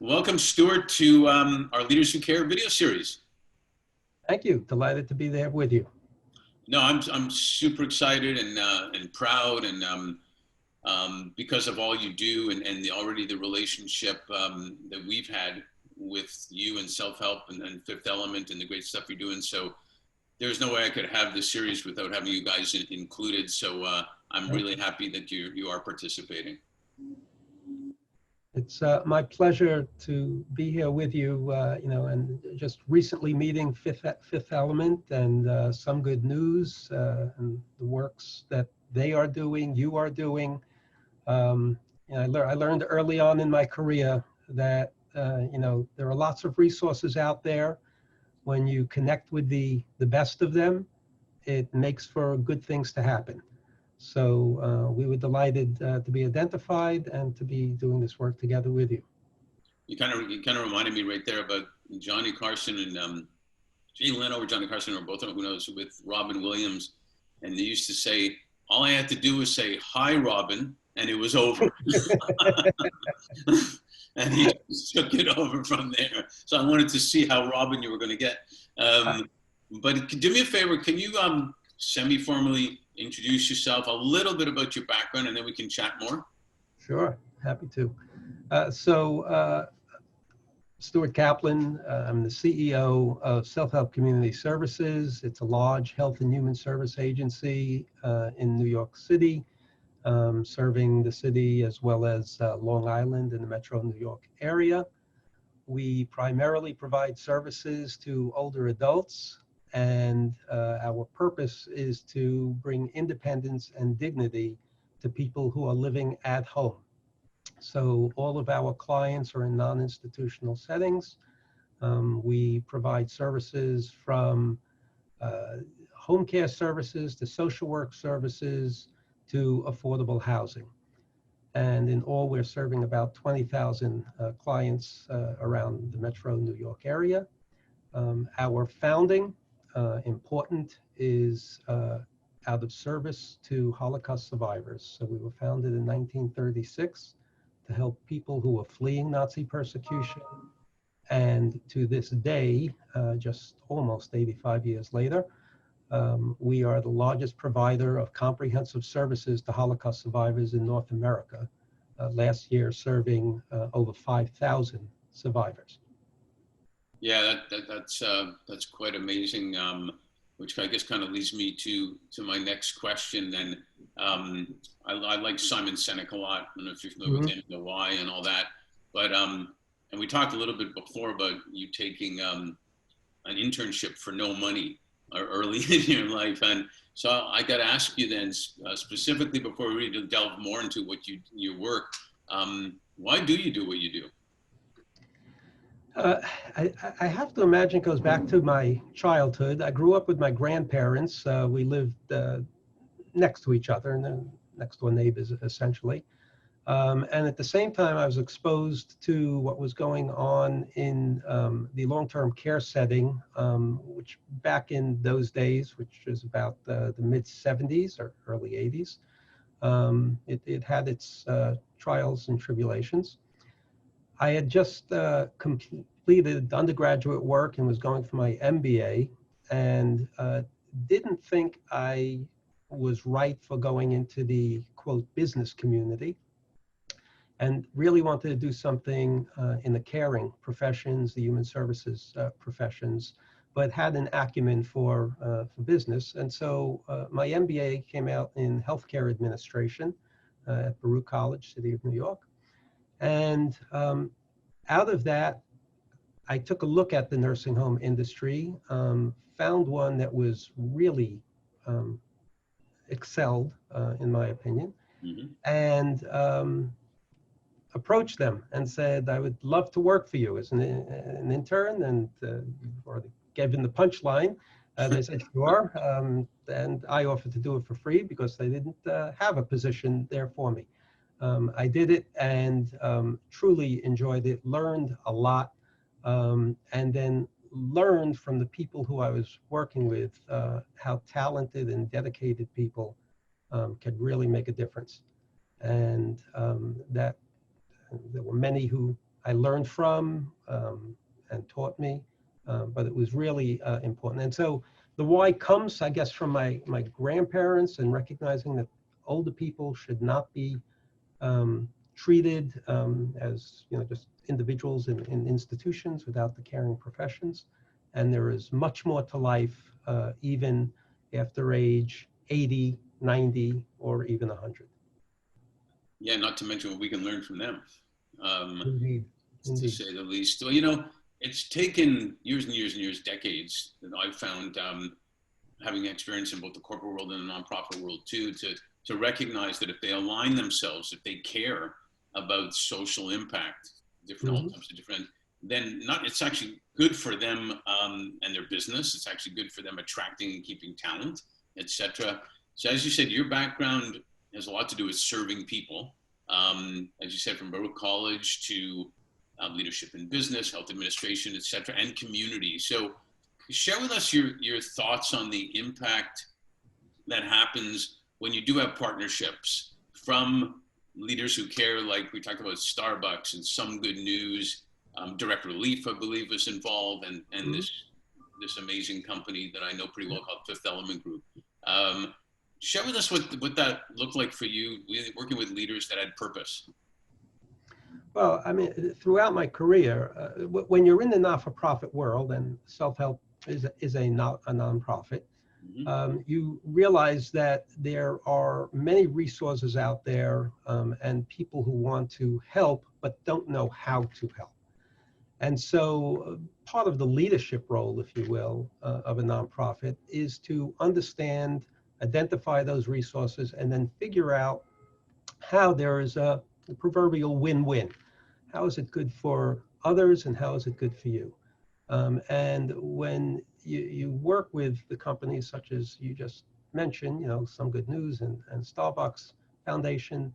Welcome, Stuart, to our Leaders Who Care video series. Thank you. Delighted to be there with you. No, I'm super excited and proud, and because of all you do and already the relationship that we've had with you and self-help and Fifth Element and the great stuff you're doing. So there's no way I could have this series without having you guys included. So I'm really happy that you are participating. It's my pleasure to be here with you, and just recently meeting Fifth Element and some good news and the works that they are doing, you are doing. I learned early on in my career that, there are lots of resources out there. When you connect with the best of them, it makes for good things to happen. So we were delighted to be identified and to be doing this work together with you. You kind of reminded me right there about Johnny Carson and Jay Leno or Johnny Carson, or both of them, who knows, with Robin Williams. And they used to say, all I had to do was say, "Hi, Robin," and it was over. And he just took it over from there. So I wanted to see how Robin you were going to get. But do me a favor, can you semi-formally introduce yourself, a little bit about your background, and then we can chat more? Sure, happy to. Stuart Kaplan, I'm the CEO of Self-Help Community Services. It's a large health and human service agency in New York City, serving the city as well as Long Island and the metro New York area. We primarily provide services to older adults, and our purpose is to bring independence and dignity to people who are living at home. So all of our clients are in non-institutional settings. We provide services from home care services to social work services to affordable housing. And in all, we're serving about 20,000 clients around the metro New York area. Our founding, important, is out of service to Holocaust survivors. So we were founded in 1936 to help people who were fleeing Nazi persecution. And to this day, just almost 85 years later, we are the largest provider of comprehensive services to Holocaust survivors in North America, last year serving over 5,000 survivors. Yeah, that's quite amazing, which I guess kind of leads me to my next question. And I like Simon Sinek a lot. I don't know if you're familiar with him, the why and all that. But and we talked a little bit before about you taking an internship for no money early in your life. And so I got to ask you then, specifically before we really delve more into what your work, why do you do what you do? I have to imagine it goes back to my childhood. I grew up with my grandparents. We lived next to each other, and then next door neighbors, essentially. And at the same time, I was exposed to what was going on in the long-term care setting, which back in those days, which was about the mid-'70s or early '80s, it had its trials and tribulations. I had just completed undergraduate work and was going for my MBA, and didn't think I was right for going into the, quote, business community, and really wanted to do something in the caring professions, the human services professions, but had an acumen for business. And so my MBA came out in healthcare administration at Baruch College, City of New York. And out of that, I took a look at the nursing home industry, found one that was really excelled, in my opinion, and approached them and said, I would love to work for you as an intern, and already given the punchline. They said, sure, and I offered to do it for free because they didn't have a position there for me. I did it and truly enjoyed it, learned a lot, and then learned from the people who I was working with how talented and dedicated people could really make a difference. And that there were many who I learned from and taught me, but it was really important. And so the why comes, I guess, from my grandparents and recognizing that older people should not be treated as just individuals in institutions without the caring professions. And there is much more to life, even after age 80, 90, or even 100. Yeah, not to mention what we can learn from them, Indeed. to Indeed. say the least. Well, it's taken years and years and years, decades, that I've found, having experience in both the corporate world and the nonprofit world too, to recognize that if they align themselves, if they care about social impact, all types of different, then it's actually good for them and their business. It's actually good for them attracting and keeping talent, etc. So as you said, your background has a lot to do with serving people. As you said, from Baruch College to leadership in business, health administration, etc., and community. So share with us your thoughts on the impact that happens when you do have partnerships from leaders who care, like we talked about Starbucks and Some Good News, Direct Relief, I believe, was involved, and this amazing company that I know pretty well called Fifth Element Group. Share with us what that looked like for you, working with leaders that had purpose. Well, I mean, throughout my career, when you're in the not-for-profit world, and self-help is a nonprofit, you realize that there are many resources out there and people who want to help but don't know how to help. And so part of the leadership role, if you will, of a nonprofit is to understand, identify those resources, and then figure out how there is a proverbial win-win. How is it good for others and how is it good for you? And when you work with the companies such as you just mentioned, Some Good News and Starbucks Foundation,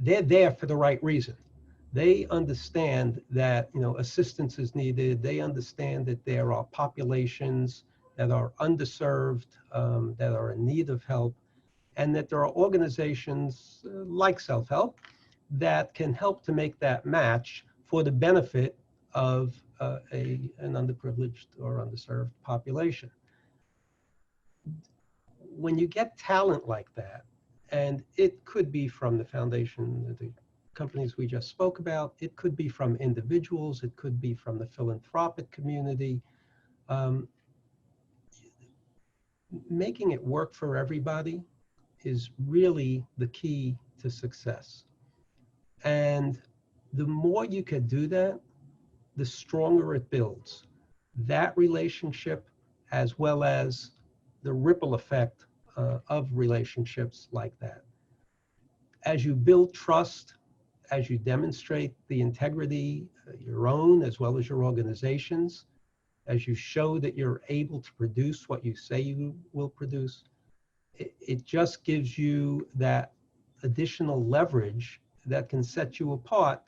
they're there for the right reason. They understand that assistance is needed. They understand that there are populations that are underserved, that are in need of help, and that there are organizations like self-help that can help to make that match for the benefit of an underprivileged or underserved population. When you get talent like that, and it could be from the foundation, the companies we just spoke about, it could be from individuals, it could be from the philanthropic community, making it work for everybody is really the key to success. And the more you can do that, the stronger it builds. That relationship, as well as the ripple effect of relationships like that. As you build trust, as you demonstrate the integrity, your own as well as your organization's, as you show that you're able to produce what you say you will produce, it just gives you that additional leverage that can set you apart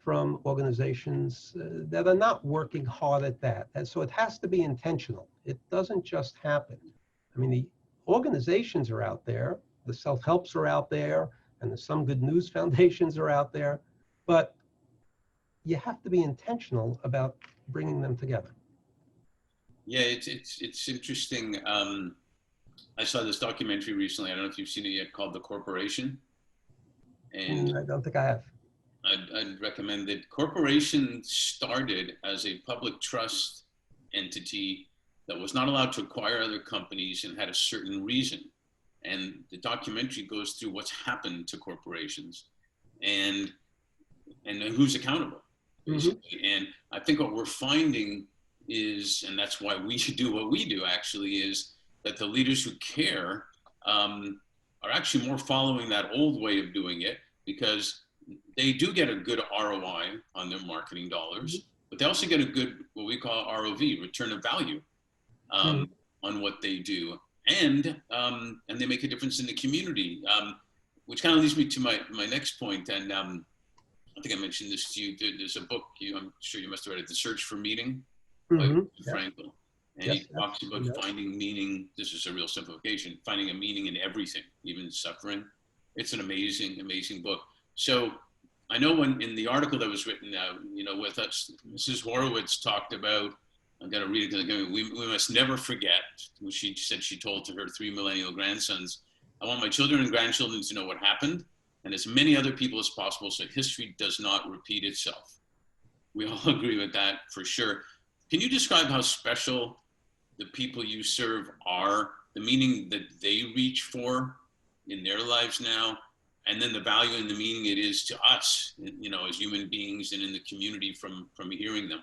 from organizations that are not working hard at that. And so it has to be intentional. It doesn't just happen. I mean, the organizations are out there, the self-helps are out there, and the Some Good News foundations are out there, but you have to be intentional about bringing them together. Yeah, it's interesting. I saw this documentary recently. I don't know if you've seen it yet, called The Corporation. And I don't think I have. I'd recommend that. Corporation started as a public trust entity that was not allowed to acquire other companies and had a certain reason. And the documentary goes through what's happened to corporations and who's accountable, basically. And I think what we're finding is, and that's why we should do what we do actually, is that the leaders who care are actually more following that old way of doing it, because they do get a good ROI on their marketing dollars, but they also get a good, what we call ROV, return of value, on what they do. And they make a difference in the community, which kind of leads me to my next point. And I think I mentioned this to you. There's a book, I'm sure you must have read it, The Search for Meaning, by Frankl. And he talks about finding meaning. This is a real simplification, finding a meaning in everything, even suffering. It's an amazing, amazing book. So I know when in the article that was written, with us, Mrs. Horowitz talked about, I've got to read it again, we must never forget, what she said she told to her 3 millennial grandsons, I want my children and grandchildren to know what happened and as many other people as possible so history does not repeat itself. We all agree with that for sure. Can you describe how special the people you serve are, the meaning that they reach for in their lives now, and then the value and the meaning it is to us, as human beings and in the community from hearing them?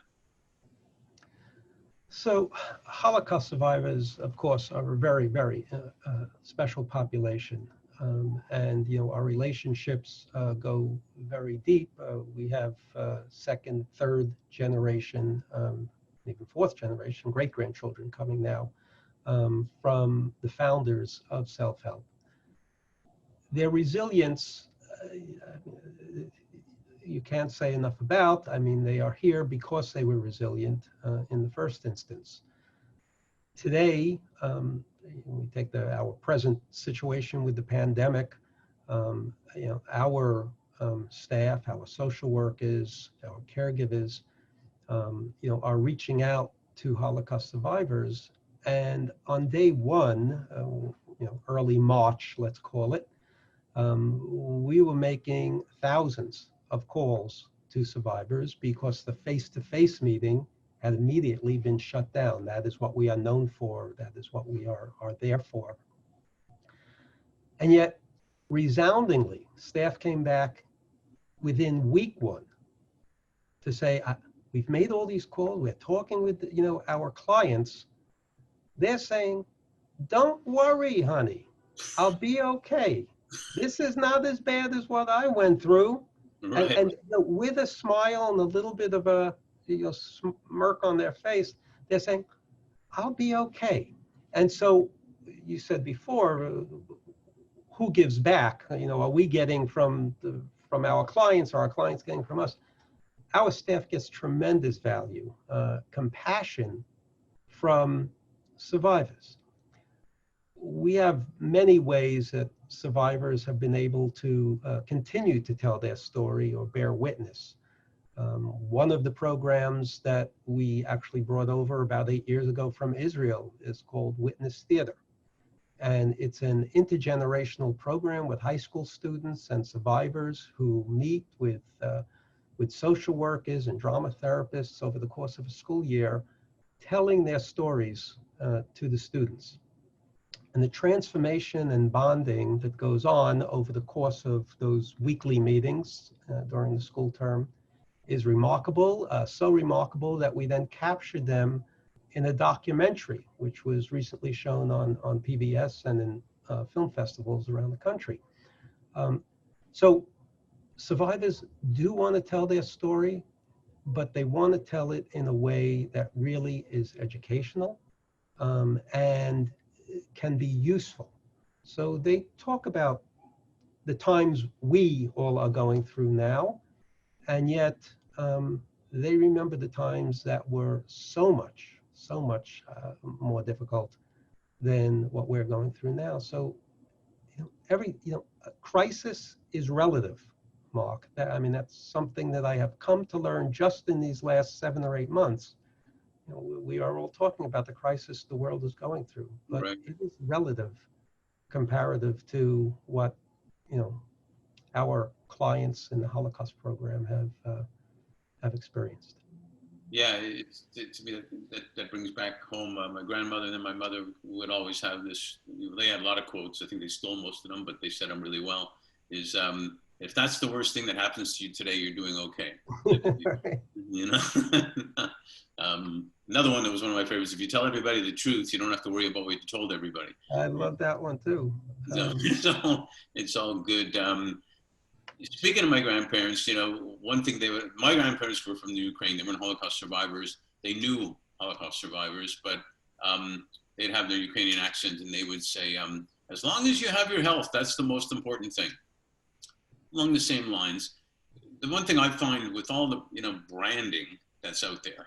So Holocaust survivors, of course, are a very, very special population. And, our relationships go very deep. We have second, third generation, even fourth generation, great-grandchildren coming now from the founders of self-help. Their resilience, you can't say enough about. I mean, they are here because they were resilient in the first instance. Today, we take our present situation with the pandemic, our staff, our social workers, our caregivers, are reaching out to Holocaust survivors. And on day one, early March, let's call it, we were making thousands of calls to survivors because the face-to-face meeting had immediately been shut down. That is what we are known for. That is what we are there for. And yet, resoundingly, staff came back within week one to say, we've made all these calls. We're talking with, our clients. They're saying, don't worry, honey. I'll be okay. This is not as bad as what I went through. Right. And with a smile and a little bit of a smirk on their face, they're saying, I'll be okay. And so you said before, who gives back? Are we getting from our clients, or our clients getting from us? Our staff gets tremendous value, compassion from survivors. We have many ways that survivors have been able to continue to tell their story or bear witness. One of the programs that we actually brought over about 8 years ago from Israel is called Witness Theater. And it's an intergenerational program with high school students and survivors who meet with social workers and drama therapists over the course of a school year, telling their stories to the students. And the transformation and bonding that goes on over the course of those weekly meetings during the school term is remarkable, so remarkable that we then captured them in a documentary, which was recently shown on PBS and in film festivals around the country. So survivors do want to tell their story, but they want to tell it in a way that really is educational and can be useful. So they talk about the times we all are going through now, and yet they remember the times that were so much more difficult than what we're going through now. So every a crisis is relative, Mark. I mean, that's something that I have come to learn just in these last 7 or 8 months. We are all talking about the crisis the world is going through, but Right. it is relative, comparative to what our clients in the Holocaust program have experienced. Yeah, to me that brings back home my grandmother and then my mother would always have this. They had a lot of quotes. I think they stole most of them, but they said them really well. Is if that's the worst thing that happens to you today, you're doing okay. Another one that was one of my favorites. If you tell everybody the truth, you don't have to worry about what you told everybody. I love that one too. So it's all good. Speaking of my grandparents, one thing my grandparents were from the Ukraine. They weren't Holocaust survivors. They knew Holocaust survivors, but they'd have their Ukrainian accent and they would say, as long as you have your health, that's the most important thing. Along the same lines, the one thing I find with all the, branding that's out there,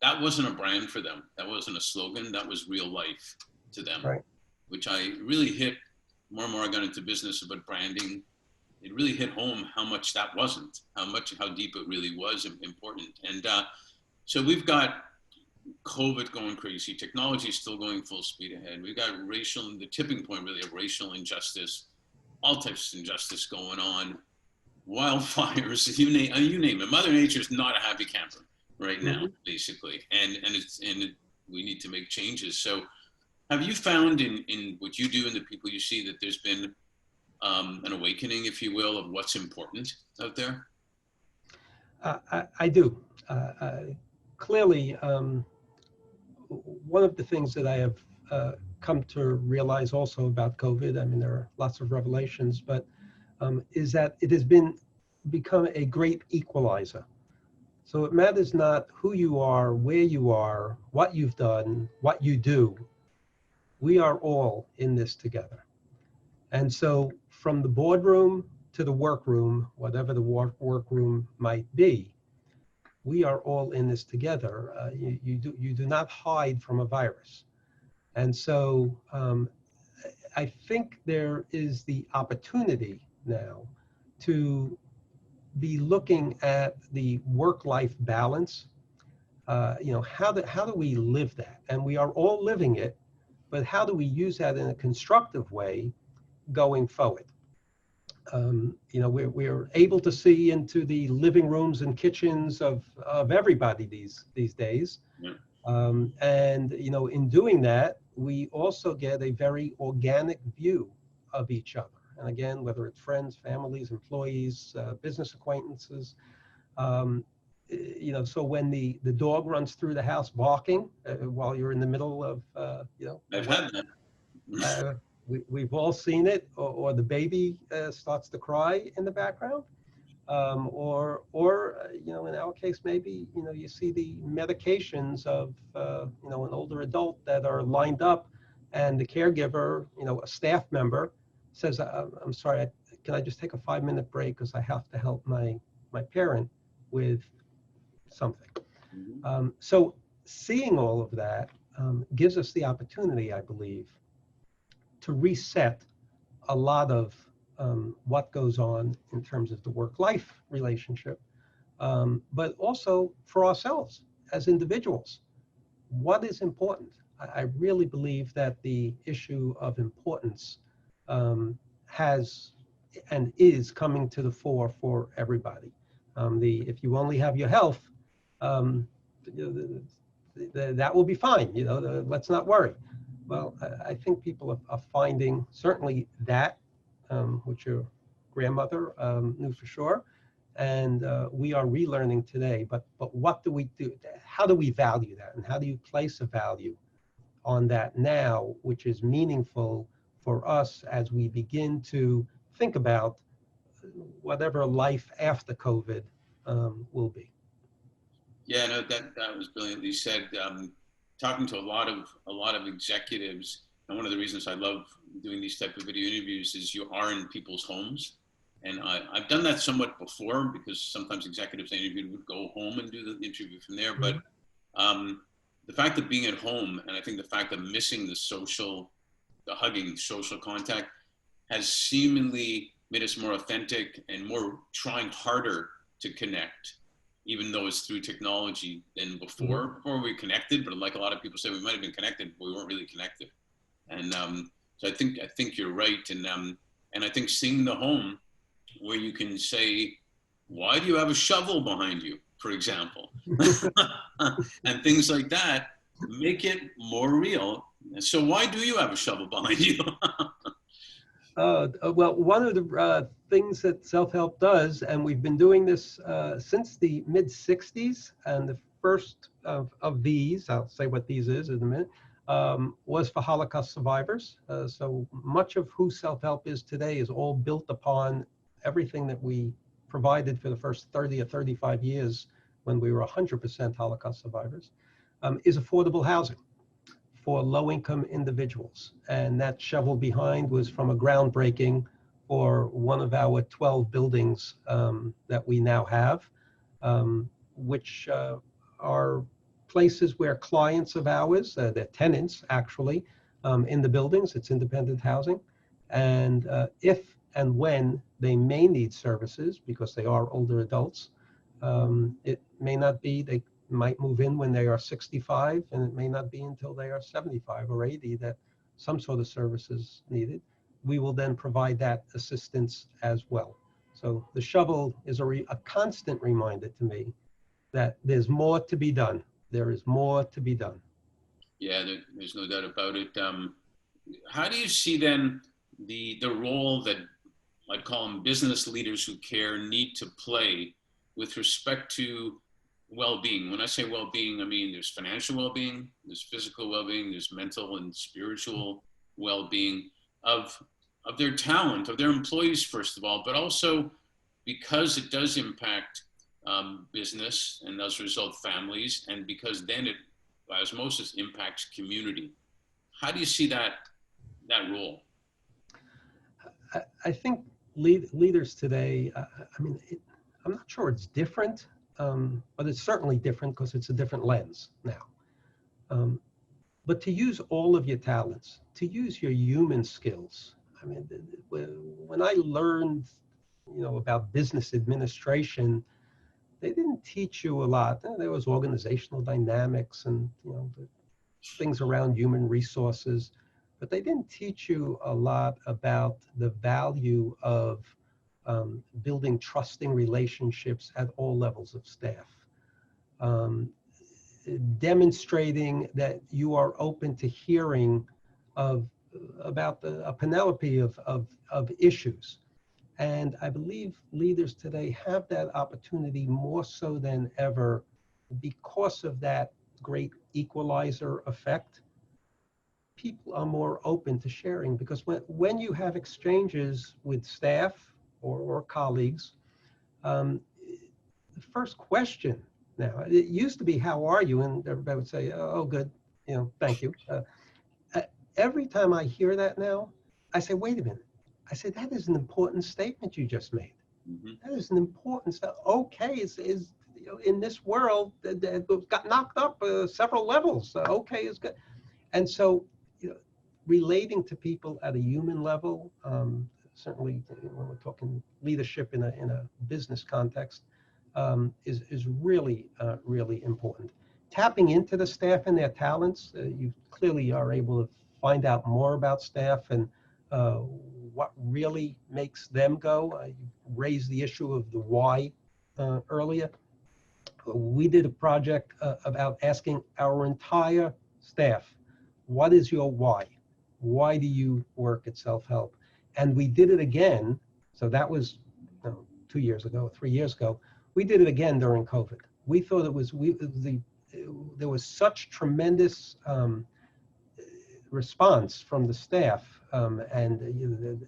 that wasn't a brand for them. That wasn't a slogan. That was real life to them, right. Which I really hit more and more. I got into business about branding it really hit home how much that wasn't, how deep it really was important. And so we've got COVID going crazy. Technology is still going full speed ahead. We've got the tipping point really of racial injustice, all types of injustice going on. Wildfires, you name it. Mother Nature is not a happy camper right now, basically, and we need to make changes. So, have you found in what you do and the people you see that there's been an awakening, if you will, of what's important out there? I do. Clearly, one of the things that I have come to realize also about COVID, I mean, there are lots of revelations, but is that it has become a great equalizer. So it matters not who you are, where you are, what you've done, what you do. We are all in this together. And so from the boardroom to the workroom, whatever the workroom might be, we are all in this together. You do not hide from a virus. And so I think there is the opportunity now to be looking at the work-life balance. How do we live that? And we are all living it, but how do we use that in a constructive way going forward? We're able to see into the living rooms and kitchens of everybody these days. Yeah. And in doing that, we also get a very organic view of each other. And again, whether it's friends, families, employees, business acquaintances, so when the dog runs through the house barking while you're in the middle of, I've had that. We've all seen it, or the baby starts to cry in the background, or in our case, maybe you see the medications of an older adult that are lined up, and the caregiver, a staff member, says, "I'm sorry, can I just take a 5-minute break because I have to help my parent with something." So seeing all of that gives us the opportunity, I believe, to reset a lot of what goes on in terms of the work-life relationship, but also for ourselves as individuals. What is important? I really believe that the issue of importance has and is coming to the fore for everybody. If you only have your health, that will be fine. Let's not worry. Well, I think people are finding certainly that, which your grandmother knew for sure, and we are relearning today. But what do we do? How do we value that, and how do you place a value on that now, which is meaningful for us as we begin to think about whatever life after COVID will be? Yeah, no, that was brilliantly said. Talking to a lot of executives, and one of the reasons I love doing these type of video interviews is you are in people's homes, and I've done that somewhat before because sometimes executives I interviewed would go home and do the interview from there. But the fact of being at home, and I think the fact of missing the hugging, social contact, has seemingly made us more authentic and more trying harder to connect, even though it's through technology than before. Before we connected, but like a lot of people say, we might have been connected, but we weren't really connected. And so I think you're right. And I think seeing the home where you can say, why do you have a shovel behind you, for example? And things like that make it more real. So why do you have a shovel behind you? Well, one of the things that self-help does, and we've been doing this since the mid-'60s, and the first of these, I'll say what these is in a minute, was for Holocaust survivors. So much of who self-help is today is all built upon everything that we provided for the first 30 or 35 years when we were 100% Holocaust survivors, is affordable housing for low-income individuals. And that shovel behind was from a groundbreaking for one of our 12 buildings that we now have, which are places where clients of ours, they're tenants actually, in the buildings. It's independent housing. And if and when they may need services because they are older adults. It may not be, they might move in when they are 65, and it may not be until they are 75 or 80 that some sort of service is needed. We will then provide that assistance as well. So the shovel is a constant reminder to me that there's more to be done. There is more to be done. Yeah, there's no doubt about it. How do you see then the role that I'd call them business leaders who care need to play with respect to well-being? When I say well-being, I mean there's financial well-being, there's physical well-being, there's mental and spiritual well-being of their talent, of their employees, first of all, but also because it does impact business and as a result families, and because then it, by osmosis, impacts community. How do you see that role? I think leaders today, I mean, I'm not sure it's different, but it's certainly different because it's a different lens now. But to use all of your talents, to use your human skills. I mean, when I learned, about business administration, they didn't teach you a lot. There was organizational dynamics and, the things around human resources, but they didn't teach you a lot about the value of building trusting relationships at all levels of staff. Demonstrating that you are open to hearing about a panoply of issues. And I believe leaders today have that opportunity more so than ever because of that great equalizer effect. People are more open to sharing because when you have exchanges with staff or colleagues, the first question now, it used to be, how are you? And everybody would say, oh, good, thank you. Every time I hear that now, I say, wait a minute. I say, that is an important statement you just made. Mm-hmm. That is an important stuff. Okay is in this world that got knocked up several levels. Okay is good. And so, relating to people at a human level, certainly when we're talking leadership in a business context, is really, really important. Tapping into the staff and their talents, you clearly are able to find out more about staff and what really makes them go. You raised the issue of the why earlier. We did a project about asking our entire staff, what is your why? Why do you work at Self-Help? And we did it again. So that was 2 years ago, 3 years ago. We did it again during COVID. We thought there was such tremendous response from the staff, and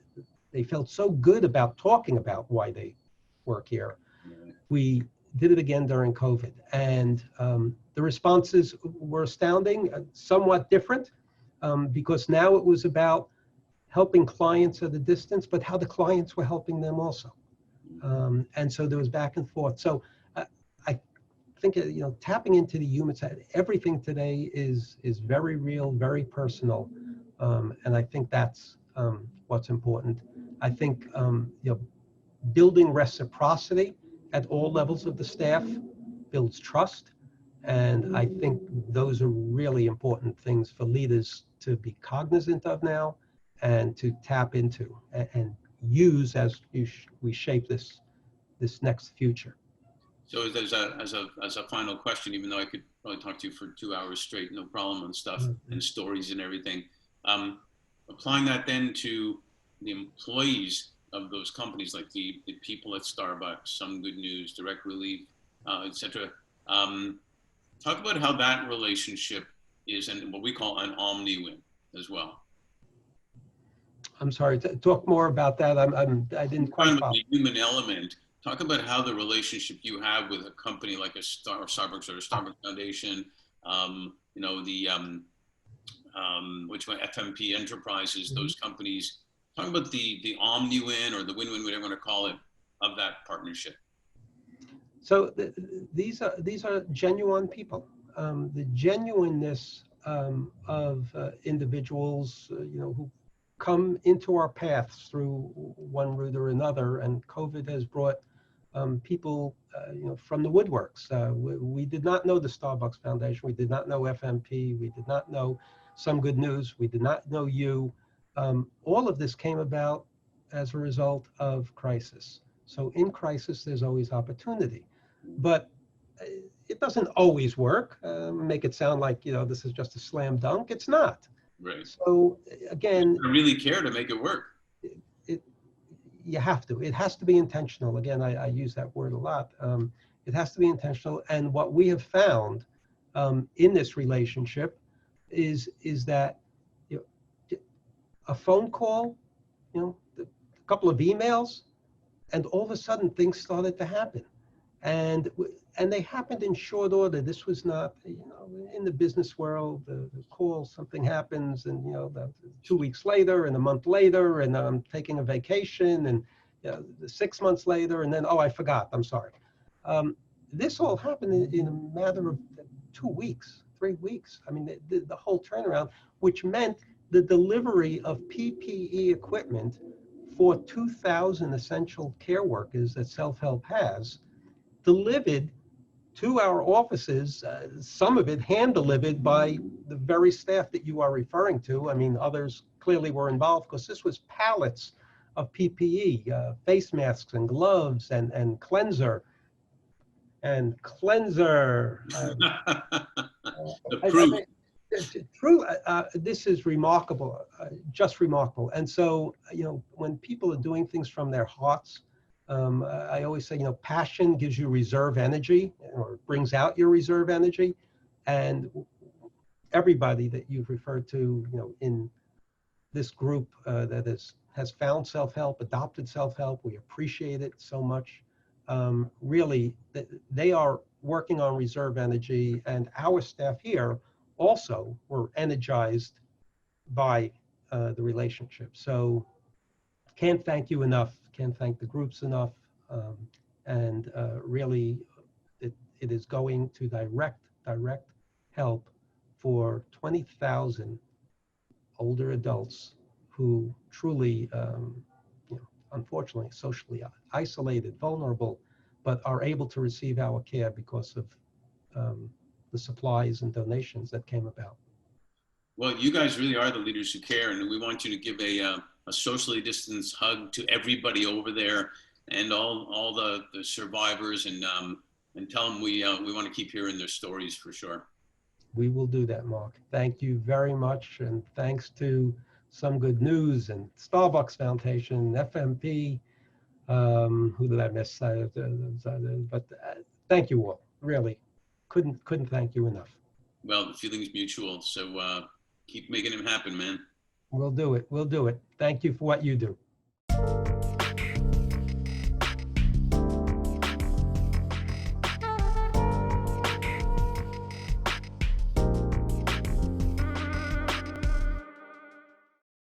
they felt so good about talking about why they work here. We did it again during COVID, and the responses were astounding, somewhat different, because now it was about helping clients at a distance, but how the clients were helping them also. And so there was back and forth. So I think, tapping into the human side, everything today is very real, very personal. And I think that's what's important. I think, building reciprocity at all levels of the staff builds trust. And I think those are really important things for leaders to be cognizant of now and to tap into and use as we shape this next future. So as a final question, even though I could probably talk to you for 2 hours straight, no problem, on stuff and stories and everything, applying that then to the employees of those companies, like the people at Starbucks, Some Good News, Direct Relief, etc. Talk about how that relationship is, and what we call an omni-win as well. I'm sorry, talk more about that. I didn't quite follow. The human element. Talk about how the relationship you have with a company like a Starbucks or a Starbucks Foundation, which one, FMP Enterprises, those companies. Talk about the omni-win or the win-win, whatever you want to call it, of that partnership. So these are genuine people. The genuineness of individuals, who come into our paths through one route or another, and COVID has brought people, from the woodworks. We did not know the Starbucks Foundation. We did not know FMP. We did not know Some Good News. We did not know you. All of this came about as a result of crisis. So in crisis, there's always opportunity. But it doesn't always work. Make it sound like, this is just a slam dunk. It's not. Right. So again, I really care to make it work. You have to. It has to be intentional. Again, I use that word a lot. It has to be intentional. And what we have found in this relationship is that a phone call, a couple of emails, and all of a sudden things started to happen. And they happened in short order. This was not, in the business world, the call, something happens, and 2 weeks later, and a month later, and I'm taking a vacation, and 6 months later, and then, oh, I forgot, I'm sorry. This all happened in a matter of 2 weeks, 3 weeks. I mean, the whole turnaround, which meant the delivery of PPE equipment for 2,000 essential care workers that Self-Help has, delivered to our offices, some of it hand-delivered by the very staff that you are referring to. I mean, others clearly were involved because this was pallets of PPE, face masks and gloves and cleanser. And cleanser. The proof. True, this is remarkable, just remarkable. And so, when people are doing things from their hearts, I always say, passion gives you reserve energy, or brings out your reserve energy. And everybody that you've referred to, in this group that has found self-help, adopted self-help, we appreciate it so much. Really, they are working on reserve energy, and our staff here also were energized by the relationship. So can't thank you enough, can't thank the groups enough. And really, it is going to direct help for 20,000 older adults who truly, unfortunately, socially isolated, vulnerable, but are able to receive our care because of the supplies and donations that came about. Well, you guys really are the leaders who care, and we want you to give a socially distanced hug to everybody over there and all the survivors, and tell them we want to keep hearing their stories for sure. We will do that, Mark. Thank you very much, and thanks to Some Good News and Starbucks Foundation, FMP. Who did I miss? But thank you all. Really, couldn't thank you enough. Well, the feeling's mutual, so keep making them happen, man. We'll do it. We'll do it. Thank you for what you do.